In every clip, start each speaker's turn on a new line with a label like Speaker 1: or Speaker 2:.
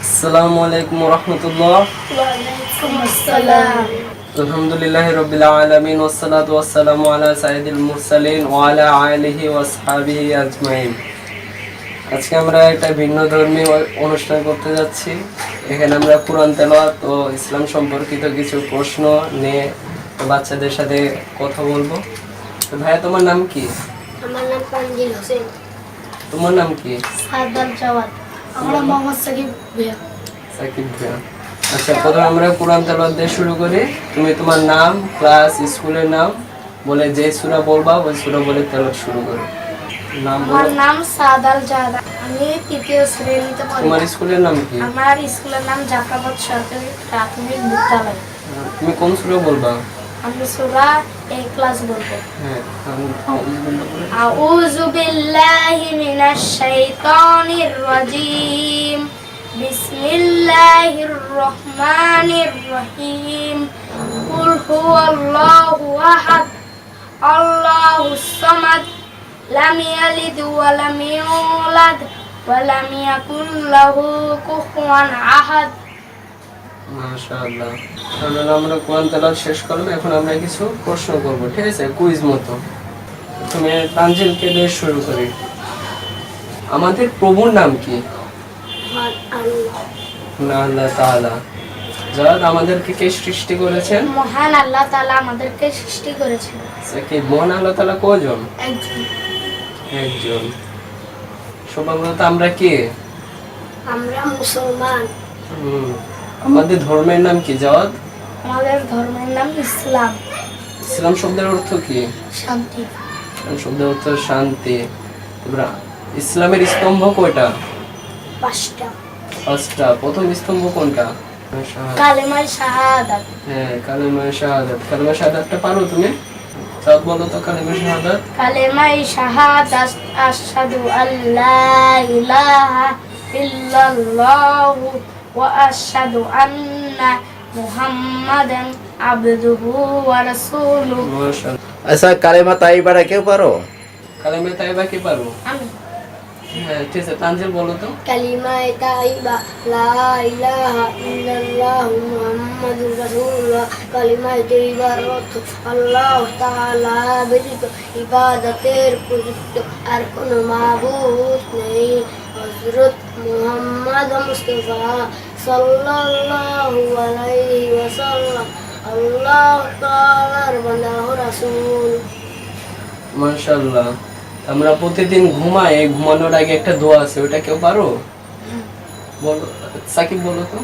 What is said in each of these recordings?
Speaker 1: আসসালামু আলাইকুম ওয়া রাহমাতুল্লাহ।
Speaker 2: ওয়া আলাইকুম আসসালাম।
Speaker 1: আলহামদুলিল্লাহি রাব্বিল আলামিন ওয়াস সালাতু ওয়াস সালামু আলা সাইয়্যিদিল মুরসালিন ওয়া আলা আলিহি ওয়া আসহাবিহি আজমাইন। আজকে আমরা একটা ভিন্ন ধর্মীয় অনুষ্ঠান করতে যাচ্ছি। এখানে আমরা কুরআন তেলাওয়াত ও ইসলাম সম্পর্কিত কিছু প্রশ্ন নিয়ে বাচ্চাদের সাথে কথা বলবো। তো ভাইয়া, তোমার নাম কি?
Speaker 2: আমার নাম তানজিল হোসেন।
Speaker 1: তোমার নাম কি?
Speaker 2: সাদাল জাওয়াদ। আমার মোহাম্মদ সাকিব ভাইয়া।
Speaker 1: সাকিব ভাইয়া। আচ্ছা, প্রথমে আমরা কুরআন তেলাওয়াত দিয়ে শুরু করি। তুমি তোমার নাম, ক্লাস, স্কুলের নাম বলে যে সূরা বলবা ওই সূরা বলে তেলাওয়াত শুরু করো। নাম বলো।
Speaker 2: আমার নাম সাদাল জাওয়াদ। আমি তৃতীয় শ্রেণীতে পড়ি।
Speaker 1: তোমার স্কুলের নাম কি?
Speaker 2: আমার স্কুলের নাম জাফরাবাদ সরকারি প্রাথমিক বিদ্যালয়।
Speaker 1: তুমি কোন সূরা বলবা?
Speaker 2: আমি সূরা এ ক্লাস বলবো।
Speaker 1: হ্যাঁ,
Speaker 2: আউযু বিল্লাহি মিনাশ শাইতানির রাজীম। বিসমিল্লাহির রহমানির রহিম। কুল হুয়াল্লাহু আহাদ, আল্লাহুস সামাদ, লাম ইয়ালিদ ওয়া লাম ইউলাদ ওয়া লাম ইয়াকুল লাহু কুফুয়ান আহাদ।
Speaker 1: মাশাআল্লাহ। তাহলে আমরা কোরআন তেলাওয়াত শেষ করলাম। এখন আমরা কিছু প্রশ্ন করব, ঠিক আছে? কুইজ মতো। তুমি তানজিলকে দিয়ে শুরু করি। আমাদের প্রভুর নাম কি? আল্লাহ তাআলা। যারা আমাদেরকে কে সৃষ্টি করেছেন?
Speaker 2: মহান আল্লাহ তাআলা আমাদেরকে সৃষ্টি করেছেন।
Speaker 1: সাকিব, মহান আল্লাহ তাআলা কয়জন?
Speaker 2: একজন।
Speaker 1: একজন। সর্বপ্রথম আমরা কে?
Speaker 2: আমরা মুসলমান।
Speaker 1: আমাদের ধর্মের নাম কি জাওয়াদ?
Speaker 2: আমাদের ধর্মের নাম ইসলাম।
Speaker 1: ইসলাম শব্দের অর্থ কি?
Speaker 2: শান্তি।
Speaker 1: ইসলাম শব্দের অর্থ শান্তি। তোমরা ইসলামের স্তম্ভ কয়টা?
Speaker 2: 5টা।
Speaker 1: 5টা। প্রথম স্তম্ভ কোনটা?
Speaker 2: কালেমা শাহাদাত।
Speaker 1: হ্যাঁ, কালেমা শাহাদাত। কালেমা শাহাদাতটা পারো তুমি? সব বলো তো কালেমা শাহাদাত।
Speaker 2: কালেমা শাহাদাত আশহাদু আল্লা ইলাহা ইল্লাল্লাহু ওয়া আশহাদু আন্না মুহাম্মাদান আবদুহু ওয়া রাসূলুহু।
Speaker 1: মাশাআল্লাহ।
Speaker 3: আচ্ছা, কালেমা তাইবাটা কেউ পারো?
Speaker 1: কালেমা তাইবা কি পারো?
Speaker 2: আমি।
Speaker 1: হ্যাঁ, ঠিক আছে। তানজিল বলো তো।
Speaker 2: কালিমা তাইবা লা ইলাহা ইল্লাল্লাহু মুহাম্মাদুর রাসূলুল্লাহ। কালিমা তাইবার অর্থ আল্লাহ তাআলা ব্যতীত ইবাদতের উপযুক্ত আর কোনো মাবুদ নেই। হযরত মুহাম্মদ মুস্তাফা সাল্লাল্লাহু আলাইহি ওয়াসাল্লাম আল্লাহ তাআলার বান্দা ও রাসূল।
Speaker 1: মাশাআল্লাহ। আমরা প্রতিদিন ঘুমাই, ঘুমানোর আগে একটা দোয়া আছে, ওটা কেউ পারো? বলো, সাকিব বলো তো।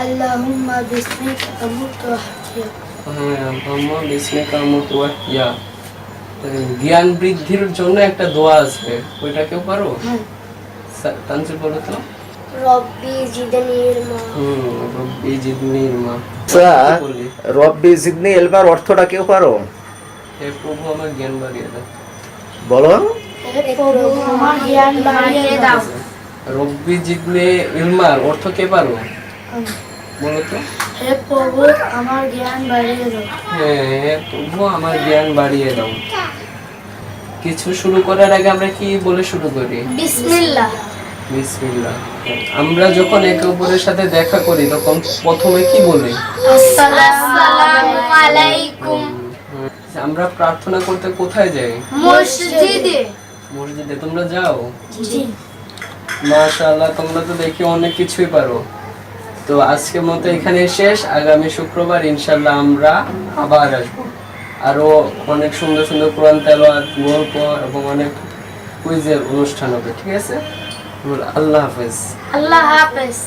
Speaker 2: আল্লাহুম্মা বিসমিকা আমুতু ওয়া আহইয়া।
Speaker 1: হ্যাঁ, আল্লাহুম্মা বিসমিকা আমুতু ওয়া আহইয়া। জ্ঞান বৃদ্ধির জন্য একটা দোয়া আছে, ওইটা কেউ পারো? তানজিল বলো তো।
Speaker 2: রব্বি জিদনি ইলমা।
Speaker 1: রব্বি জিদনি ইলমা।
Speaker 3: আচ্ছা, রব্বি জিদনি ইলমার অর্থটা কেউ পারো?
Speaker 1: হে প্রভু, আমার জ্ঞান বাড়িয়ে দাও।
Speaker 3: বলো।
Speaker 2: হে প্রভু, আমার জ্ঞান বাড়িয়ে দাও।
Speaker 1: রব্বি জিদনি ইলমার অর্থ কে পারো? বলো তো।
Speaker 2: হে প্রভু, আমার জ্ঞান বাড়িয়ে দাও।
Speaker 1: হ্যাঁ, হে প্রভু, আমার জ্ঞান বাড়িয়ে দাও। কিছু শুরু করার আগে আমরা কি বলে শুরু করি?
Speaker 2: বিসমিল্লাহ।
Speaker 1: বিসমিল্লাহ। আমরা যখন একে অপরের সাথে দেখা করি তখন প্রথমে কি বলি?
Speaker 2: আসসালামু আলাইকুম।
Speaker 1: আমরা প্রার্থনা করতে কোথায় যাই?
Speaker 2: মসজিদে।
Speaker 1: মসজিদে। তোমরা যাও?
Speaker 2: জি।
Speaker 1: মাশাআল্লাহ, তোমরা তো দেখি অনেক কিছুই পারো। তো আজকের মতো এখানে শেষ। আগামী শুক্রবার ইনশাআল্লাহ আমরা আবার আসবো। আরো অনেক সুন্দর সুন্দর কোরআন তেলাওয়াত, গল্প এবং অনেক কুইজের অনুষ্ঠান হবে, ঠিক আছে? আল্লাহ হাফেজ।
Speaker 2: আল্লাহ হাফেজ।